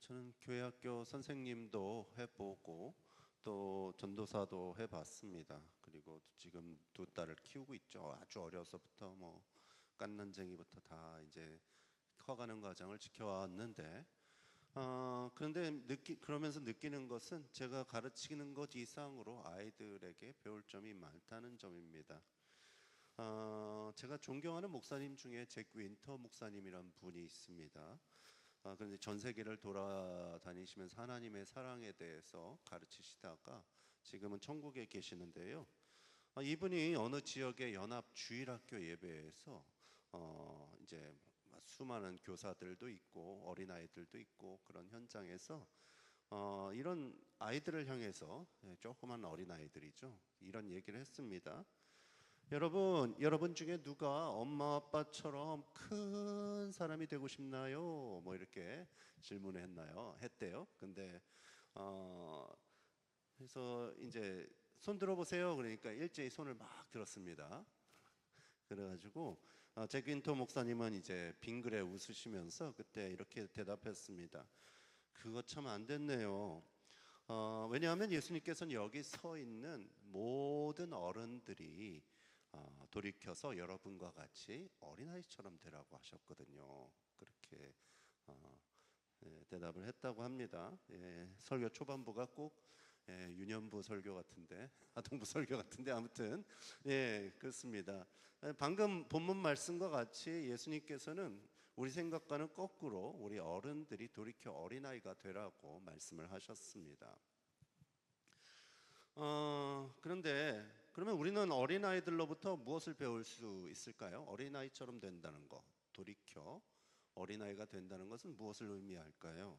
저는 교회학교 선생님도 해보고 또 전도사도 해봤습니다. 그리고 지금 두 딸을 키우고 있죠. 아주 어려서부터 뭐 갓난쟁이부터 다 이제 커가는 과정을 지켜왔는데, 그런데 그러면서 느끼는 것은 제가 가르치는 것 이상으로 아이들에게 배울 점이 많다는 점입니다. 제가 존경하는 목사님 중에 잭 윈터 목사님이란 분이 있습니다. 그런데 전 세계를 돌아다니시면서 하나님의 사랑에 대해서 가르치시다가 지금은 천국에 계시는데요. 이분이 어느 지역의 연합 주일학교 예배에서 이제 수많은 교사들도 있고 어린아이들도 있고 그런 현장에서 이런 아이들을 향해서, 조그만 어린아이들이죠, 이런 얘기를 했습니다. 여러분 중에 누가 엄마 아빠처럼 큰 사람이 되고 싶나요? 뭐 이렇게 질문을 했대요. 근데 그래서 이제 손 들어보세요. 그러니까 일제히 손을 막 들었습니다. 그래가지고 잭윈터 목사님은 이제 빙그레 웃으시면서 그때 이렇게 대답했습니다. 그거 참 안 됐네요. 왜냐하면 예수님께서는 여기 서 있는 모든 어른들이 돌이켜서 여러분과 같이 어린아이처럼 되라고 하셨거든요. 그렇게 대답을 했다고 합니다. 설교 초반부가 꼭 유년부 설교 같은데, 아동부 설교 같은데, 아무튼 그렇습니다. 방금 본문 말씀과 같이 예수님께서는 우리 생각과는 거꾸로 우리 어른들이 돌이켜 어린아이가 되라고 말씀을 하셨습니다. 그런데 그러면 우리는 어린아이들로부터 무엇을 배울 수 있을까요? 어린아이처럼 된다는 것, 돌이켜 어린아이가 된다는 것은 무엇을 의미할까요?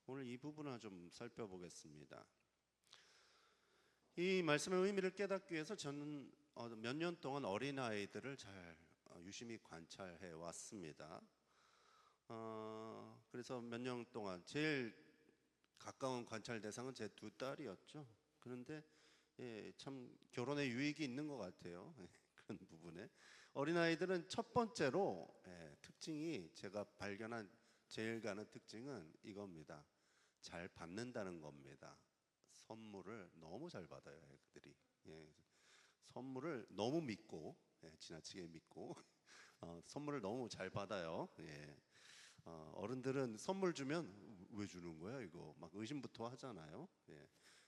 오늘 이 부분을 좀 살펴보겠습니다. 이 말씀의 의미를 깨닫기 위해서 저는 몇 년 동안 어린아이들을 잘 유심히 관찰해 왔습니다. 그래서 몇 년 동안 제일 가까운 관찰 대상은 제 두 딸이었죠. 그런데 참 결혼에 유익이 있는 것 같아요. 그런 부분에 어린아이들은 첫 번째로 특징이, 제가 발견한 제일 가는 특징은 이겁니다. 잘 받는다는 겁니다. 선물을 너무 잘 받아요, 애들이. 선물을 너무 믿고, 지나치게 믿고 선물을 너무 잘 받아요. 어른들은 선물 주면 왜 주는 거야 이거 막 의심부터 하잖아요.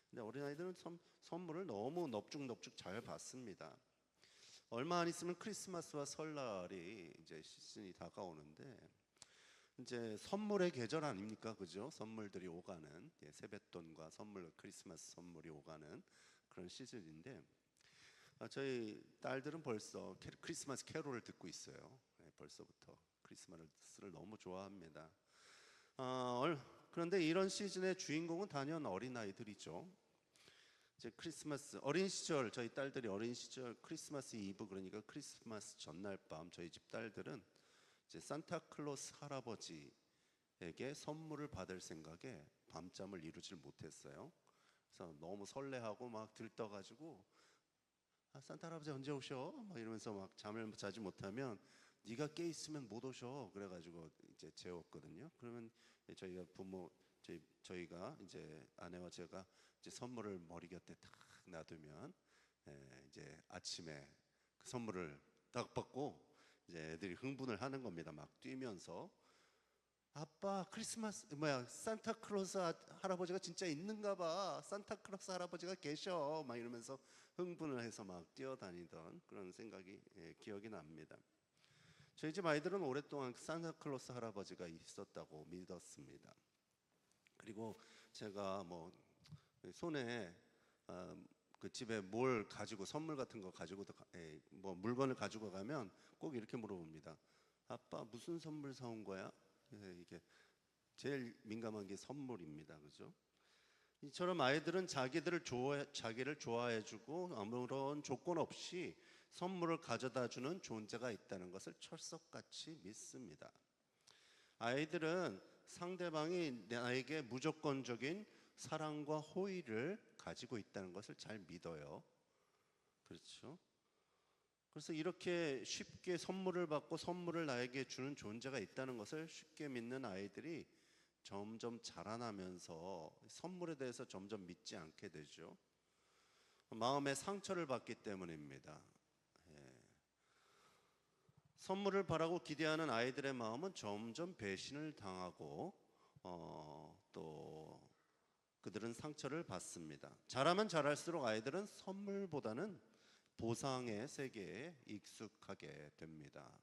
근데 어린아이들은 선물을 너무 넙죽넙죽 잘 받습니다. 얼마 안 있으면 크리스마스와 설날이 이제 시즌이 다가오는데, 이제 선물의 계절 아닙니까, 그죠? 선물들이 오가는, 세뱃돈과 선물, 크리스마스 선물이 오가는 그런 시즌인데, 저희 딸들은 벌써 크리스마스 캐롤을 듣고 있어요. 벌써부터 크리스마스를 너무 좋아합니다. 그런데 이런 시즌의 주인공은 단연 어린아이들이죠. 이제 크리스마스, 어린 시절, 저희 딸들이 어린 시절 크리스마스 이브, 그러니까 크리스마스 전날 밤 저희 집 딸들은 이제 산타클로스 할아버지에게 선물을 받을 생각에 밤잠을 이루질 못했어요. 그래서 너무 설레하고 막 들떠가지고 산타 할아버지 언제 오셔? 막 이러면서 막 잠을 자지 못하면 네가 깨 있으면 못 오셔. 그래가지고 이제 재웠거든요. 그러면 저희가 저희가 이제 아내와 제가 이제 선물을 머리 곁에 딱 놔두면 이제 아침에 그 선물을 딱 받고 이제 애들이 흥분을 하는 겁니다. 막 뛰면서 아빠 크리스마스 산타클로스 할아버지가 진짜 있는가 봐. 산타클로스 할아버지가 계셔. 막 이러면서 흥분을 해서 막 뛰어다니던 그런 생각이 기억이 납니다. 저희 집 아이들은 오랫동안 산타클로스 할아버지가 있었다고 믿었습니다. 그리고 제가 뭐 손에 그 집에 뭘 가지고 선물 같은 거 가지고 뭐 물건을 가지고 가면 꼭 이렇게 물어봅니다. 아빠 무슨 선물 사온 거야? 이게 제일 민감한 게 선물입니다. 그죠? 이처럼 아이들은 자기를 좋아해주고 아무런 조건 없이 선물을 가져다 주는 존재가 있다는 것을 철석같이 믿습니다. 아이들은 상대방이 나에게 무조건적인 사랑과 호의를 가지고 있다는 것을 잘 믿어요. 그렇죠? 그래서 이렇게 쉽게 선물을 받고 선물을 나에게 주는 존재가 있다는 것을 쉽게 믿는 아이들이 점점 자라나면서 선물에 대해서 점점 믿지 않게 되죠. 마음의 상처를 받기 때문입니다. 예. 선물을 바라고 기대하는 아이들의 마음은 점점 배신을 당하고 또 그들은 상처를 받습니다. 자라면 자랄수록 아이들은 선물보다는 보상의 세계에 익숙하게 됩니다.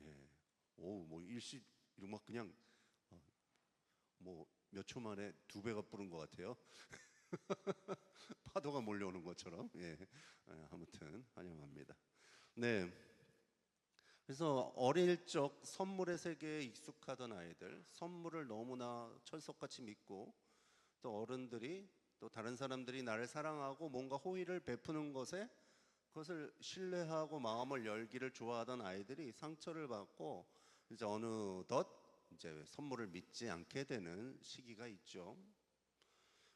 예. 뭐 일시 이런 막 그냥 뭐 몇 초 만에 두 배가 부른 것 같아요. 파도가 몰려오는 것처럼. 예. 아무튼 환영합니다. 네. 그래서 어릴 적 선물의 세계에 익숙하던 아이들, 선물을 너무나 철석같이 믿고 또 어른들이 또 다른 사람들이 나를 사랑하고 뭔가 호의를 베푸는 것에 그것을 신뢰하고 마음을 열기를 좋아하던 아이들이 상처를 받고 이제 어느덧 이제 선물을 믿지 않게 되는 시기가 있죠.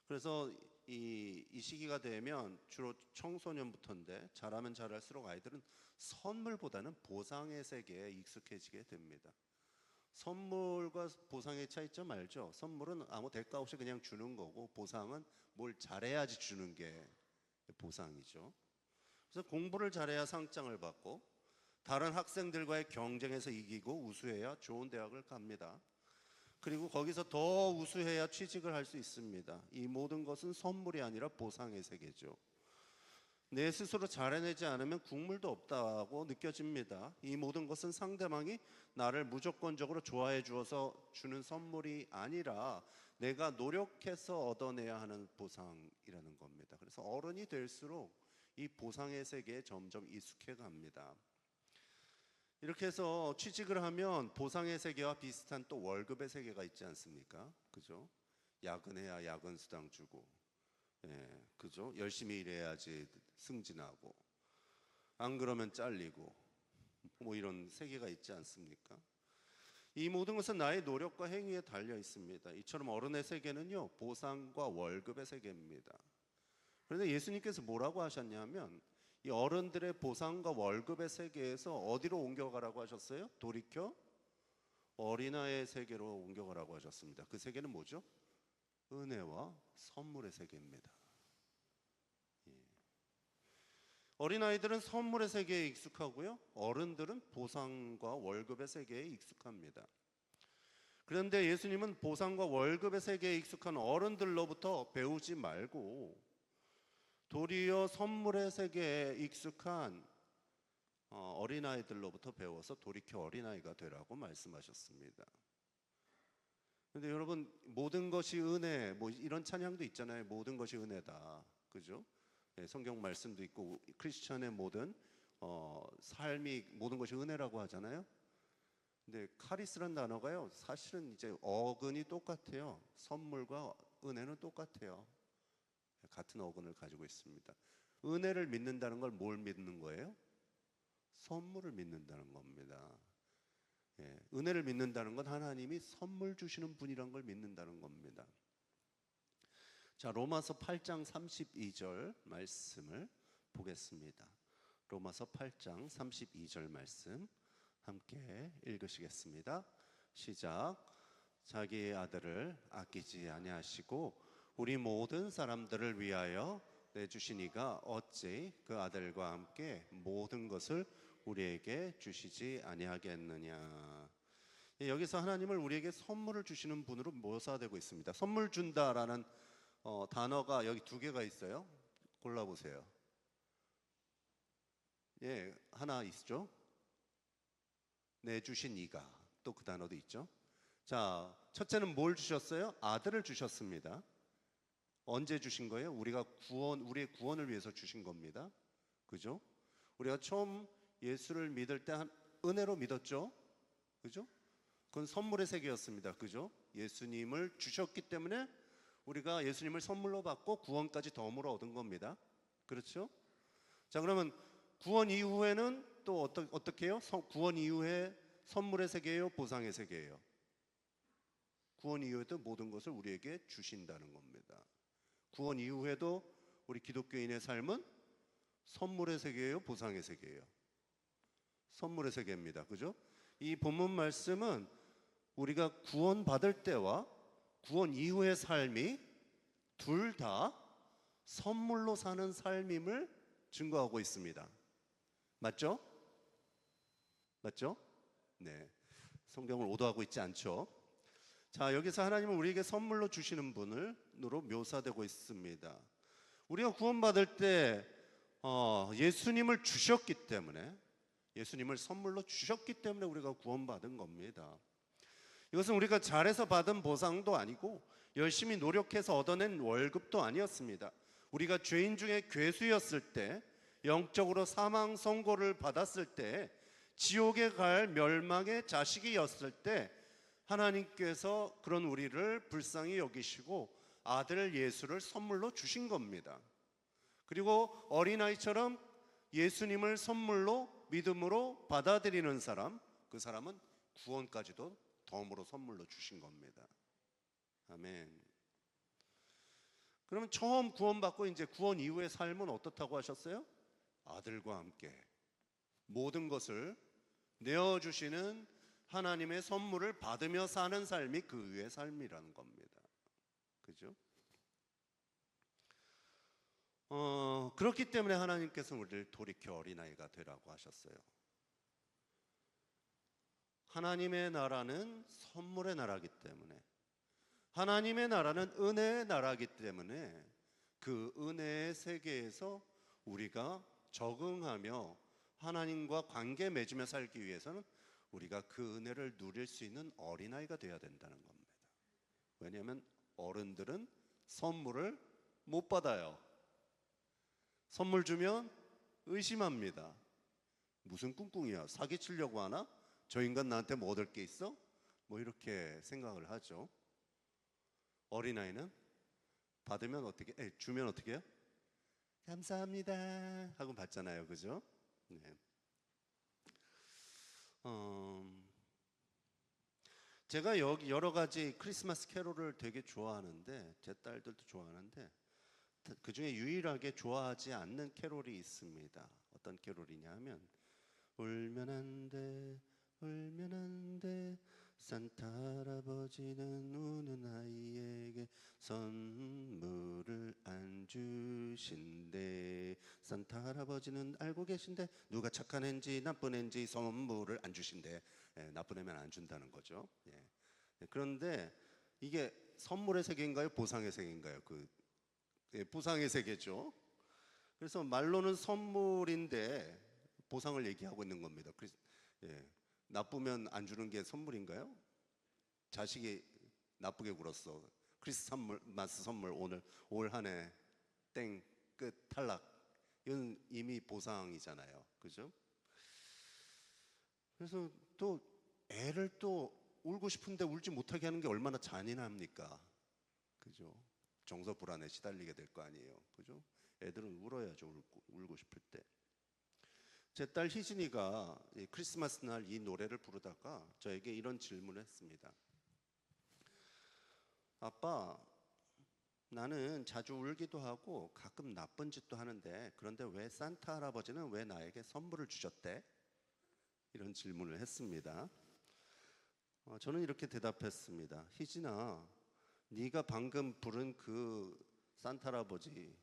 그래서 이 시기가 되면 주로 청소년부터인데 자라면 자랄수록 아이들은 선물보다는 보상의 세계에 익숙해지게 됩니다. 선물과 보상의 차이점 알죠? 선물은 아무 대가 없이 그냥 주는 거고 보상은 뭘 잘해야지 주는 게 보상이죠. 그래서 공부를 잘해야 상장을 받고 다른 학생들과의 경쟁에서 이기고 우수해야 좋은 대학을 갑니다. 그리고 거기서 더 우수해야 취직을 할 수 있습니다. 이 모든 것은 선물이 아니라 보상의 세계죠. 내 스스로 잘해내지 않으면 국물도 없다고 느껴집니다. 이 모든 것은 상대방이 나를 무조건적으로 좋아해 주어서 주는 선물이 아니라 내가 노력해서 얻어내야 하는 보상이라는 겁니다. 그래서 어른이 될수록 이 보상의 세계에 점점 익숙해 갑니다. 이렇게 해서 취직을 하면 보상의 세계와 비슷한 또 월급의 세계가 있지 않습니까? 그죠? 야근해야 야근 수당 주고, 예, 그죠? 열심히 일해야지 승진하고, 안 그러면 잘리고, 뭐 이런 세계가 있지 않습니까? 이 모든 것은 나의 노력과 행위에 달려 있습니다. 이처럼 어른의 세계는요, 보상과 월급의 세계입니다. 그런데 예수님께서 뭐라고 하셨냐면 이 어른들의 보상과 월급의 세계에서 어디로 옮겨가라고 하셨어요? 돌이켜 어린아이의 세계로 옮겨가라고 하셨습니다. 그 세계는 뭐죠? 은혜와 선물의 세계입니다. 예. 어린아이들은 선물의 세계에 익숙하고요, 어른들은 보상과 월급의 세계에 익숙합니다. 그런데 예수님은 보상과 월급의 세계에 익숙한 어른들로부터 배우지 말고 도리어 선물의 세계에 익숙한 어린아이들로부터 배워서 돌이켜 어린아이가 되라고 말씀하셨습니다. 그런데 여러분, 모든 것이 은혜, 뭐 이런 찬양도 있잖아요. 모든 것이 은혜다, 그죠? 네, 성경 말씀도 있고 크리스천의 모든 삶이 모든 것이 은혜라고 하잖아요. 근데 카리스란 단어가요, 사실은 이제 어근이 똑같아요. 선물과 은혜는 똑같아요. 같은 어근을 가지고 있습니다. 은혜를 믿는다는 걸 뭘 믿는 거예요? 선물을 믿는다는 겁니다. 예, 은혜를 믿는다는 건 하나님이 선물 주시는 분이란 걸 믿는다는 겁니다. 자, 로마서 8장 32절 말씀을 보겠습니다. 로마서 8장 32절 말씀 함께 읽으시겠습니다. 시작. 자기의 아들을 아끼지 아니하시고 우리 모든 사람들을 위하여 내주신 이가 어찌 그 아들과 함께 모든 것을 우리에게 주시지 아니하겠느냐. 여기서 하나님을 우리에게 선물을 주시는 분으로 묘사되고 있습니다. 선물 준다라는 단어가 여기 두 개가 있어요. 골라보세요. 예, 하나 있죠. 내주신 이가, 또 그 단어도 있죠. 자, 첫째는 뭘 주셨어요? 아들을 주셨습니다. 언제 주신 거예요? 우리의 구원을 위해서 주신 겁니다. 그죠? 우리가 처음 예수를 믿을 때 은혜로 믿었죠? 그죠? 그건 선물의 세계였습니다. 그죠? 예수님을 주셨기 때문에 우리가 예수님을 선물로 받고 구원까지 덤으로 얻은 겁니다. 그렇죠? 자, 그러면 구원 이후에는 또 어떻게 해요? 구원 이후에 선물의 세계예요? 보상의 세계예요? 구원 이후에도 모든 것을 우리에게 주신다는 겁니다. 구원 이후에도 우리 기독교인의 삶은 선물의 세계예요? 보상의 세계예요? 선물의 세계입니다. 그죠? 이 본문 말씀은 우리가 구원 받을 때와 구원 이후의 삶이 둘 다 선물로 사는 삶임을 증거하고 있습니다. 맞죠? 맞죠? 네. 성경을 오도하고 있지 않죠? 자, 여기서 하나님은 우리에게 선물로 주시는 분으로 묘사되고 있습니다. 우리가 구원받을 때 예수님을 주셨기 때문에, 예수님을 선물로 주셨기 때문에 우리가 구원받은 겁니다. 이것은 우리가 잘해서 받은 보상도 아니고 열심히 노력해서 얻어낸 월급도 아니었습니다. 우리가 죄인 중에 괴수였을 때, 영적으로 사망 선고를 받았을 때, 지옥에 갈 멸망의 자식이었을 때 하나님께서 그런 우리를 불쌍히 여기시고 아들 예수를 선물로 주신 겁니다. 그리고 어린아이처럼 예수님을 선물로 믿음으로 받아들이는 사람, 그 사람은 구원까지도 덤으로 선물로 주신 겁니다. 아멘. 그러면 처음 구원받고 이제 구원 이후의 삶은 어떻다고 하셨어요? 아들과 함께 모든 것을 내어주시는 하나님의 선물을 받으며 사는 삶이 그 위의 삶이라는 겁니다. 그죠? 그렇기 때문에 하나님께서 우리를 돌이켜 어린아이가 되라고 하셨어요. 하나님의 나라는 선물의 나라이기 때문에, 하나님의 나라는 은혜의 나라이기 때문에 그 은혜의 세계에서 우리가 적응하며 하나님과 관계 맺으며 살기 위해서는 우리가 그 은혜를 누릴 수 있는 어린아이가 되어야 된다는 겁니다. 왜냐하면 어른들은 선물을 못 받아요. 선물 주면 의심합니다. 무슨 꿍꿍이야? 사기치려고 하나? 저 인간 나한테 뭐 얻을 게 있어? 뭐 이렇게 생각을 하죠. 어린아이는 받으면 어떻게, 주면 어떻게 해요? 감사합니다 하고 받잖아요. 그죠? 네. 제가 여러 가지 크리스마스 캐롤을 되게 좋아하는데, 제 딸들도 좋아하는데, 그 중에 유일하게 좋아하지 않는 캐롤이 있습니다. 어떤 캐롤이냐 하면, 울면 안 돼, 울면 안 돼, 산타 할아버지는 우는 아이에게 선물을 안 주신대. 산타 할아버지는 알고 계신데 누가 착한 애인지 나쁜 애인지 선물을 안 주신대. 나쁜 애면 안 준다는 거죠. 그런데 이게 선물의 세계인가요? 보상의 세계인가요? 보상의 세계죠. 그래서 말로는 선물인데 보상을 얘기하고 있는 겁니다. 나쁘면 안 주는 게 선물인가요? 자식이 나쁘게 굴었어. 크리스마스 선물 오늘 올 한 해 땡 끝 탈락. 이건 이미 보상이잖아요. 그죠? 그래서 또 애를 또 울고 싶은데 울지 못하게 하는 게 얼마나 잔인합니까? 그죠? 정서 불안에 시달리게 될 거 아니에요. 그죠? 애들은 울어야죠. 울고 싶을 때. 제 딸 희진이가 크리스마스 날 이 노래를 부르다가 저에게 이런 질문을 했습니다. 아빠, 나는 자주 울기도 하고 가끔 나쁜 짓도 하는데, 그런데 왜 산타 할아버지는 왜 나에게 선물을 주셨대? 이런 질문을 했습니다. 저는 이렇게 대답했습니다. 희진아, 네가 방금 부른 그 산타 할아버지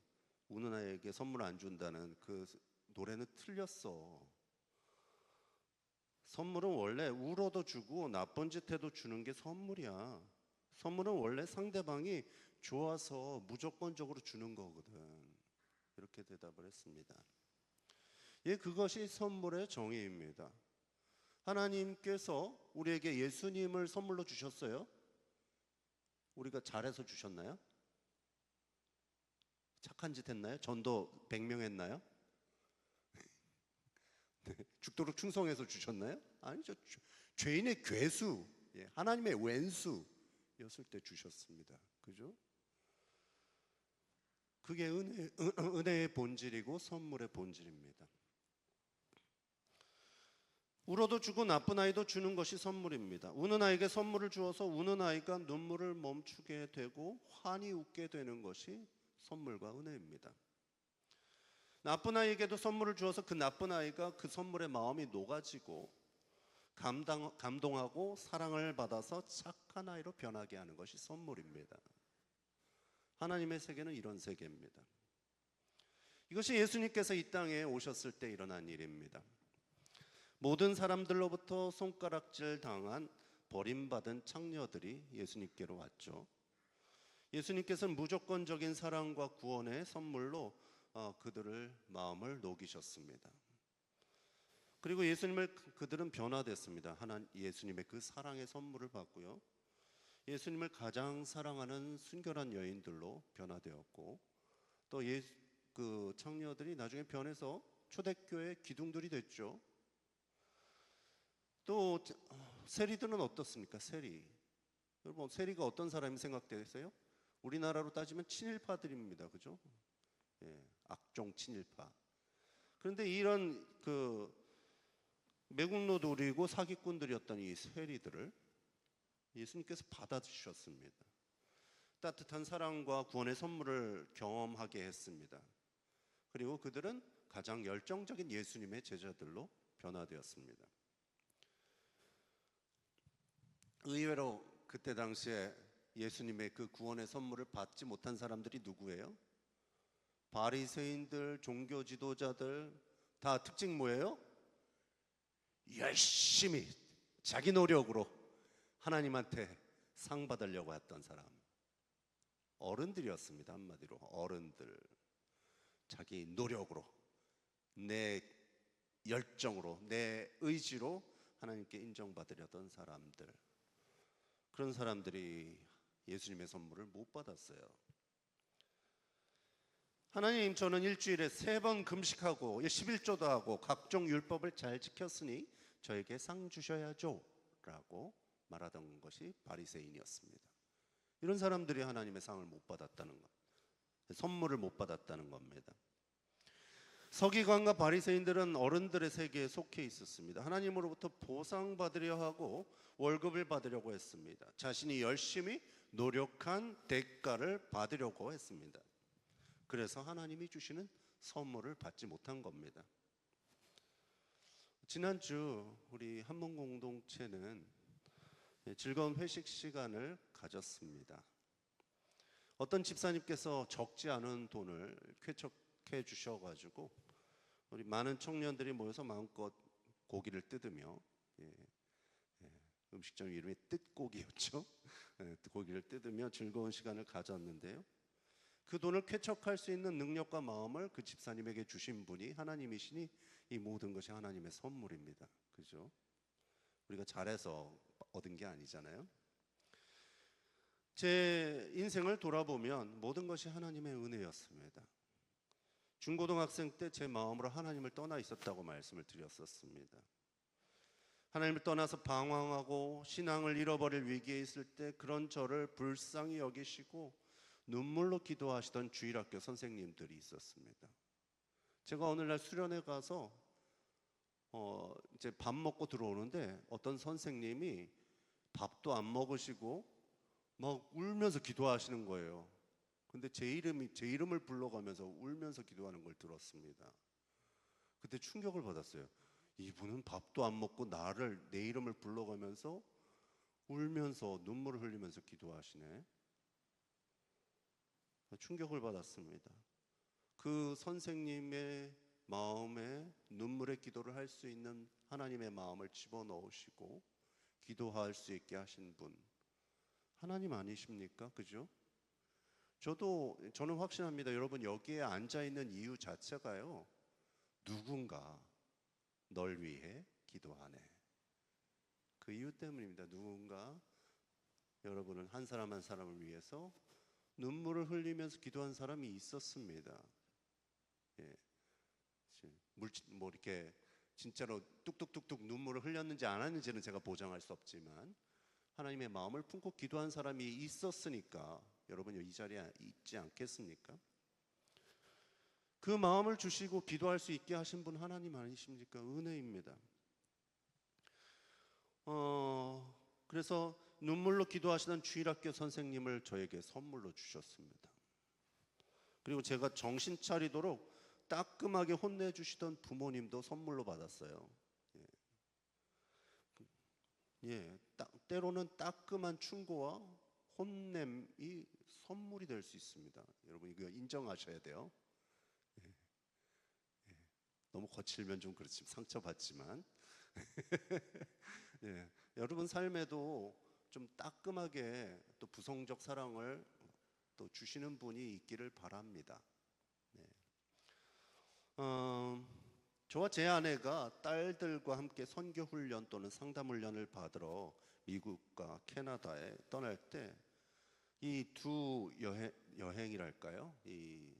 우는 아이에게 선물 안 준다는 그 노래는 틀렸어. 선물은 원래 울어도 주고 나쁜 짓 해도 주는 게 선물이야. 선물은 원래 상대방이 좋아서 무조건적으로 주는 거거든. 이렇게 대답을 했습니다. 그것이 선물의 정의입니다. 하나님께서 우리에게 예수님을 선물로 주셨어요. 우리가 잘해서 주셨나요? 착한 짓 했나요? 전도 100명 했나요? 죽도록 충성해서 주셨나요? 아니죠. 죄인의 괴수, 하나님의 왼수였을 때 주셨습니다. 그죠? 그게 은혜의 본질이고 선물의 본질입니다. 울어도 주고 나쁜 아이도 주는 것이 선물입니다. 우는 아이에게 선물을 주어서 우는 아이가 눈물을 멈추게 되고 환히 웃게 되는 것이 선물과 은혜입니다. 나쁜 아이에게도 선물을 주어서 그 나쁜 아이가 그 선물에 마음이 녹아지고 감동하고 사랑을 받아서 착한 아이로 변하게 하는 것이 선물입니다. 하나님의 세계는 이런 세계입니다. 이것이 예수님께서 이 땅에 오셨을 때 일어난 일입니다. 모든 사람들로부터 손가락질 당한 버림받은 창녀들이 예수님께로 왔죠. 예수님께서는 무조건적인 사랑과 구원의 선물로 그들을 마음을 녹이셨습니다. 그리고 그들은 변화됐습니다. 예수님의 그 사랑의 선물을 받고요. 예수님을 가장 사랑하는 순결한 여인들로 변화되었고, 또 그 창녀들이 나중에 변해서 초대교회 기둥들이 됐죠. 또 세리들은 어떻습니까? 여러분, 세리가 어떤 사람이 생각되세요? 우리나라로 따지면 친일파들입니다. 그죠? 예, 악종 친일파. 그런데 이런 그 매국노 노리고 사기꾼들이었던 이 세리들을 예수님께서 받아주셨습니다. 따뜻한 사랑과 구원의 선물을 경험하게 했습니다. 그리고 그들은 가장 열정적인 예수님의 제자들로 변화되었습니다. 의외로 그때 당시에 예수님의 그 구원의 선물을 받지 못한 사람들이 누구예요? 바리새인들, 종교 지도자들. 다 특징 뭐예요? 열심히 자기 노력으로 하나님한테 상 받으려고 했던 사람. 어른들이었습니다. 한마디로 어른들. 자기 노력으로, 내 열정으로, 내 의지로 하나님께 인정받으려던 사람들. 그런 사람들이 예수님의 선물을 못 받았어요. 하나님, 저는 일주일에 3번 금식하고 11조도 하고 각종 율법을 잘 지켰으니 저에게 상 주셔야죠 라고 말하던 것이 바리새인이었습니다. 이런 사람들이 하나님의 상을 못 받았다는 것, 선물을 못 받았다는 겁니다. 서기관과 바리새인들은 어른들의 세계에 속해 있었습니다. 하나님으로부터 보상받으려 하고 월급을 받으려고 했습니다. 자신이 열심히 노력한 대가를 받으려고 했습니다. 그래서 하나님이 주시는 선물을 받지 못한 겁니다. 지난주 우리 한문 공동체는 즐거운 회식 시간을 가졌습니다. 어떤 집사님께서 적지 않은 돈을 쾌척해 주셔가지고 우리 많은 청년들이 모여서 마음껏 고기를 뜯으며, 음식점 이름이 뜯고기였죠. 고기를 뜯으며 즐거운 시간을 가졌는데요. 그 돈을 쾌척할 수 있는 능력과 마음을 그 집사님에게 주신 분이 하나님이시니 이 모든 것이 하나님의 선물입니다. 그죠? 우리가 잘해서 얻은 게 아니잖아요. 제 인생을 돌아보면 모든 것이 하나님의 은혜였습니다. 중고등학생 때 제 마음으로 하나님을 떠나 있었다고 말씀을 드렸었습니다. 하나님을 떠나서 방황하고 신앙을 잃어버릴 위기에 있을 때 그런 저를 불쌍히 여기시고 눈물로 기도하시던 주일학교 선생님들이 있었습니다. 제가 어느 날 수련회 가서 이제 밥 먹고 들어오는데 어떤 선생님이 밥도 안 먹으시고 막 울면서 기도하시는 거예요. 근데 제 이름을 불러가면서 울면서 기도하는 걸 들었습니다. 그때 충격을 받았어요. 이분은 밥도 안 먹고 내 이름을 불러가면서 울면서 눈물을 흘리면서 기도하시네. 충격을 받았습니다. 그 선생님의 마음에 눈물의 기도를 할 수 있는 하나님의 마음을 집어넣으시고 기도할 수 있게 하신 분, 하나님 아니십니까? 그죠? 저는 확신합니다. 여러분, 여기에 앉아있는 이유 자체가요, 누군가 널 위해 기도하네, 그 이유 때문입니다. 누군가 여러분은 한 사람 한 사람을 위해서 눈물을 흘리면서 기도한 사람이 있었습니다. 뭐 이렇게 진짜로 뚝뚝뚝뚝 눈물을 흘렸는지 안 했는지는 제가 보장할 수 없지만 하나님의 마음을 품고 기도한 사람이 있었으니까 여러분 이 자리에 있지 않겠습니까? 그 마음을 주시고 기도할 수 있게 하신 분 하나님 아니십니까? 은혜입니다. 그래서 눈물로 기도하시던 주일학교 선생님을 저에게 선물로 주셨습니다. 그리고 제가 정신 차리도록 따끔하게 혼내주시던 부모님도 선물로 받았어요. 때로는 따끔한 충고와 혼냄이 선물이 될 수 있습니다. 여러분 이거 인정하셔야 돼요. 너무 거칠면 좀 그렇지만 상처받지만 여러분 삶에도 좀 따끔하게 또 부성적 사랑을 또 주시는 분이 있기를 바랍니다. 저와 제 아내가 딸들과 함께 선교 훈련 또는 상담 훈련을 받으러 미국과 캐나다에 떠날 때 이 두 여행이랄까요? 이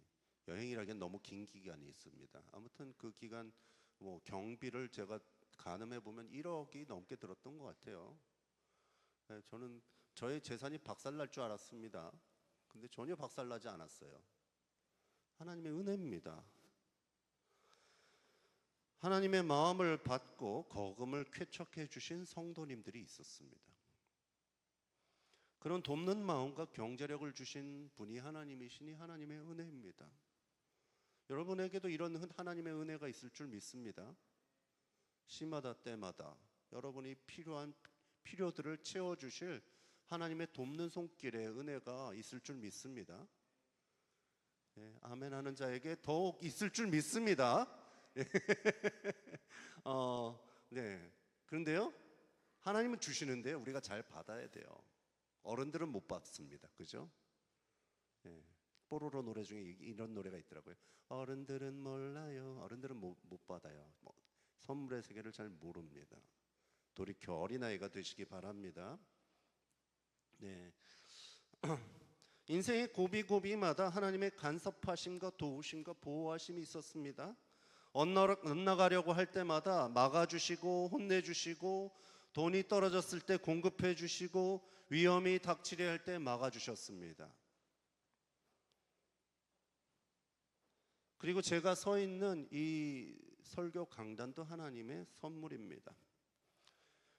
여행이라기엔 너무 긴 기간이 있습니다. 아무튼 그 기간 뭐 경비를 제가 가늠해 보면 1억이 넘게 들었던 것 같아요. 저는 저의 재산이 박살날 줄 알았습니다. 근데 전혀 박살나지 않았어요. 하나님의 은혜입니다. 하나님의 마음을 받고 거금을 쾌척해 주신 성도님들이 있었습니다. 그런 돕는 마음과 경제력을 주신 분이 하나님이시니 하나님의 은혜입니다. 여러분에게도 이런 하나님의 은혜가 있을 줄 믿습니다. 시마다 때마다 여러분이 필요한 필요들을 채워주실 하나님의 돕는 손길의 은혜가 있을 줄 믿습니다. 아멘 하는 자에게 더욱 있을 줄 믿습니다. 그런데요, 하나님은 주시는데 우리가 잘 받아야 돼요. 어른들은 못 받습니다. 그죠? 뽀로로 노래 중에 이런 노래가 있더라고요. 어른들은 몰라요. 어른들은 못 받아요. 선물의 세계를 잘 모릅니다. 돌이켜 어린아이가 되시기 바랍니다. 인생의 고비고비마다 하나님의 간섭하심과 도우심과 보호하심이 있었습니다. 엇나가려고 할 때마다 막아주시고 혼내주시고, 돈이 떨어졌을 때 공급해 주시고, 위험이 닥치려 할 때 막아주셨습니다. 그리고 제가 서 있는 이 설교 강단도 하나님의 선물입니다.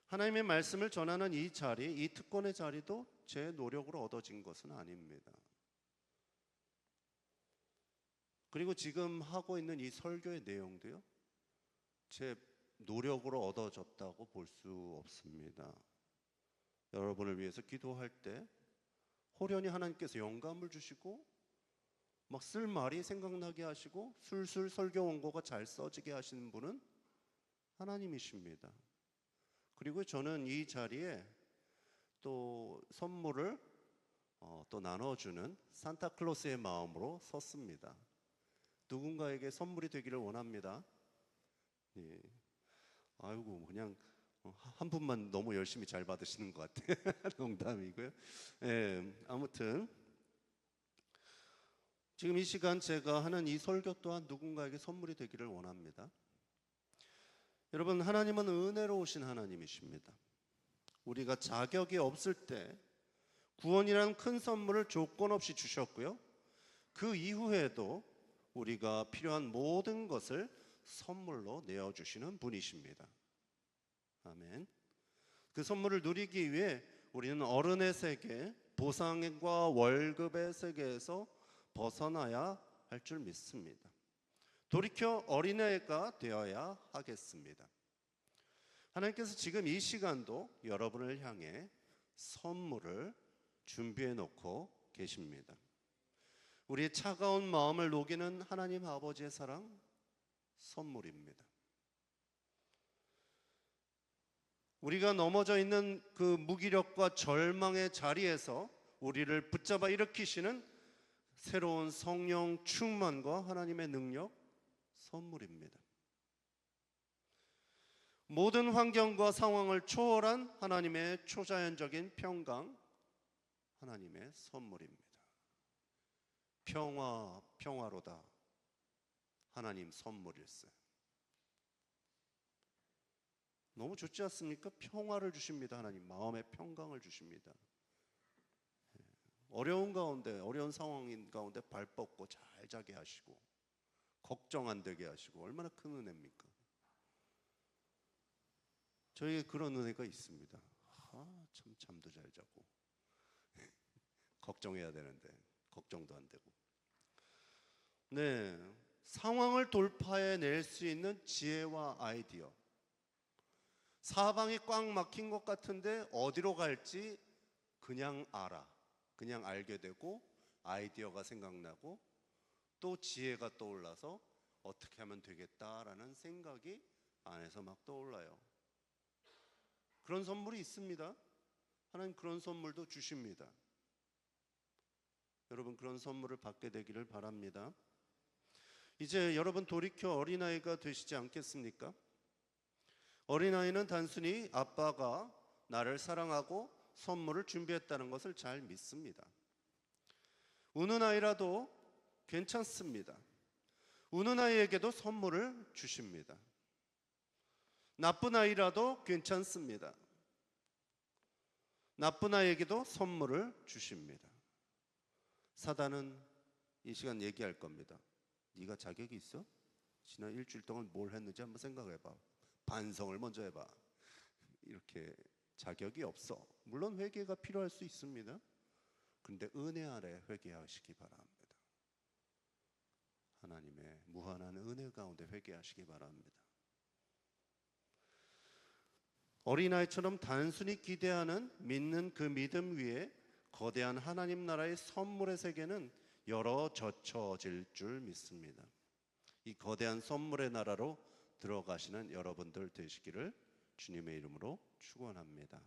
하나님의 말씀을 전하는 이 자리, 이 특권의 자리도 제 노력으로 얻어진 것은 아닙니다. 그리고 지금 하고 있는 이 설교의 내용도요, 제 노력으로 얻어졌다고 볼 수 없습니다. 여러분을 위해서 기도할 때 호련히 하나님께서 영감을 주시고 막 쓸 말이 생각나게 하시고 술술 설교 원고가 잘 써지게 하시는 분은 하나님이십니다. 그리고 저는 이 자리에 또 선물을 또 나눠주는 산타클로스의 마음으로 섰습니다. 누군가에게 선물이 되기를 원합니다. 아이고 그냥 한 분만 너무 열심히 잘 받으시는 것 같아요. 농담이고요. 아무튼 지금 이 시간 제가 하는 이 설교 또한 누군가에게 선물이 되기를 원합니다. 여러분, 하나님은 은혜로우신 하나님이십니다. 우리가 자격이 없을 때 구원이라는 큰 선물을 조건 없이 주셨고요, 그 이후에도 우리가 필요한 모든 것을 선물로 내어주시는 분이십니다. 아멘. 그 선물을 누리기 위해 우리는 어른의 세계, 보상과 월급의 세계에서 벗어나야 할 줄 믿습니다. 돌이켜 어린애가 되어야 하겠습니다. 하나님께서 지금 이 시간도 여러분을 향해 선물을 준비해 놓고 계십니다. 우리의 차가운 마음을 녹이는 하나님 아버지의 사랑, 선물입니다. 우리가 넘어져 있는 그 무기력과 절망의 자리에서 우리를 붙잡아 일으키시는 새로운 성령 충만과 하나님의 능력, 선물입니다. 모든 환경과 상황을 초월한 하나님의 초자연적인 평강, 하나님의 선물입니다. 평화로다. 하나님 선물일세. 너무 좋지 않습니까? 평화를 주십니다. 하나님 마음의 평강을 주십니다. 어려운 가운데, 어려운 상황인 가운데 발 뻗고 잘 자게 하시고 걱정 안 되게 하시고 얼마나 큰 은혜입니까? 저에게 그런 은혜가 있습니다. 참 잠도 잘 자고 걱정해야 되는데 걱정도 안 되고, 상황을 돌파해낼 수 있는 지혜와 아이디어, 사방이 꽉 막힌 것 같은데 어디로 갈지 그냥 알아. 그냥 알게 되고 아이디어가 생각나고 또 지혜가 떠올라서 어떻게 하면 되겠다라는 생각이 안에서 막 떠올라요. 그런 선물이 있습니다. 하나님 그런 선물도 주십니다. 여러분 그런 선물을 받게 되기를 바랍니다. 이제 여러분 돌이켜 어린아이가 되시지 않겠습니까? 어린아이는 단순히 아빠가 나를 사랑하고 선물을 준비했다는 것을 잘 믿습니다. 우는 아이라도 괜찮습니다. 우는 아이에게도 선물을 주십니다. 나쁜 아이라도 괜찮습니다. 나쁜 아이에게도 선물을 주십니다. 사단은 이 시간 얘기할 겁니다. 네가 자격이 있어? 지난 일주일 동안 뭘 했는지 한번 생각해봐. 반성을 먼저 해봐. 이렇게 자격이 없어. 물론 회개가 필요할 수 있습니다. 그런데 은혜 아래 회개하시기 바랍니다. 하나님의 무한한 은혜 가운데 회개하시기 바랍니다. 어린아이처럼 단순히 기대하는 믿는 그 믿음 위에 거대한 하나님 나라의 선물의 세계는 열어 젖혀질 줄 믿습니다. 이 거대한 선물의 나라로 들어가시는 여러분들 되시기를 주님의 이름으로 축원합니다.